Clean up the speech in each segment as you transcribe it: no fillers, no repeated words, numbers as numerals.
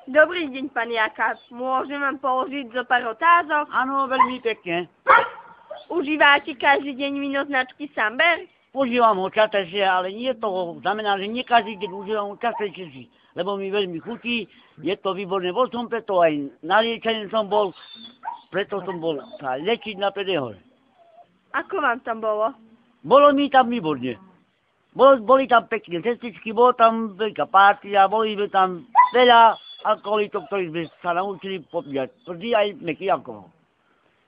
Dobrý deň, pán Jakab. Môžem vám položiť zo pár otázok? Áno, veľmi pekne. Užívate každý deň víno značky Samberg? Užívam ho častejšie, ale nie to znamená, že nie každý deň užívam ho častejšie, lebo mi veľmi chutí. Je to výborné. Bol som preto aj na liečení som bol, preto som bol sa liečiť na Predej hore. Ako vám tam bolo? Bolo mi tam výborne. Boli tam pekné cestičky, bola tam veľká partia, boli sme tam veľa alkoholitov, ktorí sme sa naučili popíjať. Vždy aj meký alkohol.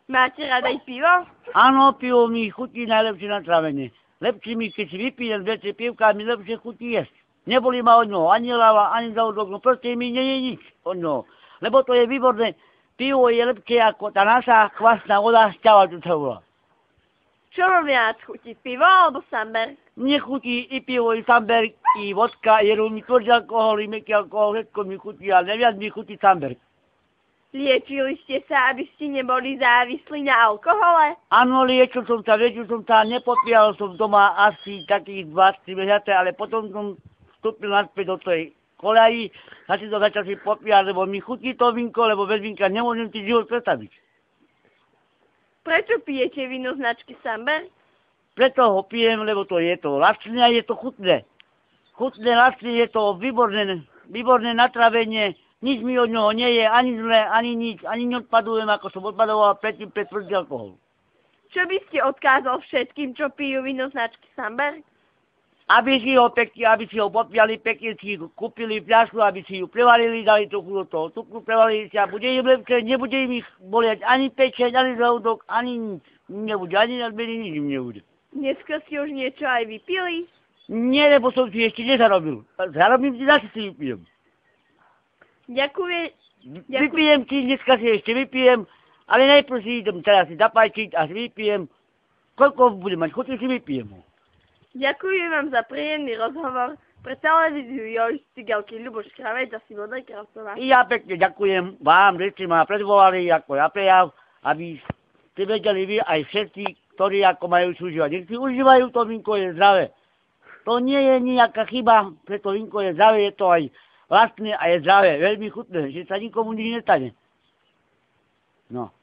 Máte rada aj pivo? Áno, pivo mi chutí najlepšie na trávenie. Lepšie mi, keď si vypijem dve pivka, mi lepšie chutí jesť. Neboli ma od ňoho ani hlava, ani žalúdok, no proste mi nie je nič od ňoho. Lebo to je výborné. Pivo je lepšie ako tá naša kvasná voda, šťava, čo sa volá. Čo vám viac chutí, pivo alebo Samberg? Mne chutí i pivo, i Samberg, i vodka, i rum, i tvrdý alkohol, i meký alkohol, všetko mi chutí, ale najviac mi chutí Samberg. Liečili ste sa, aby ste neboli závislí na alkohole? Áno, liečil som sa, nepopíjal som doma asi takých 2-3 mesiace, ale potom som vstúpil naspäť do tej koleji a si to začal si popíjať, lebo mi chutí to vinko, lebo bez vinka nemôžem si život predstaviť. Prečo pijete víno značky Samberg? Preto ho pijem, lebo to je to ľahčné a je to chutné. Chutné, ľahčné, je to výborné natravenie. Nič mi od ňoho nie je, ani zle, ani nič, ani neodpadujem, ako som odpadoval predtým pre tvrdý alkohol. Čo by ste odkázal všetkým, čo pijú víno značky Samberg? Aby si ho pekne, aby si ho popíjali pekne, si kúpili fľašku, aby si ju prevarili, dali trochu do toho cukru, prevarili si a bude im lepšie, nebude im ich bolieť ani pečeň, ani žalúdok, ani nič. Nebude, ani nadmiery, nič im nebude. Dneska ste už niečo aj vypili? Nie, lebo som si ešte nezarobil. Zarobím si, zase si vypijem. Ďakujem. Vypijem si, dneska si ešte vypijem, ale najprv si idem teraz si zapajčiť a si vypijem. Koľko budem mať, chutí si vypijem ho. Ďakujem vám za príjemný rozhovor. Pre televíziu Joj Cigelky, Ľuboš Kravec a Simona Krasová. Ja pekne ďakujem vám, že ste ma predvolali ako ja prejav, aby ste vedeli vy aj všetci, ktorí ako majú užívať. Nech si užívajú, to vinko je zdravé. To nie je nejaká chyba, preto vinko je zdravé, je to aj vlastné a je zdravé, veľmi chutné, že sa nikomu nič nestane. No.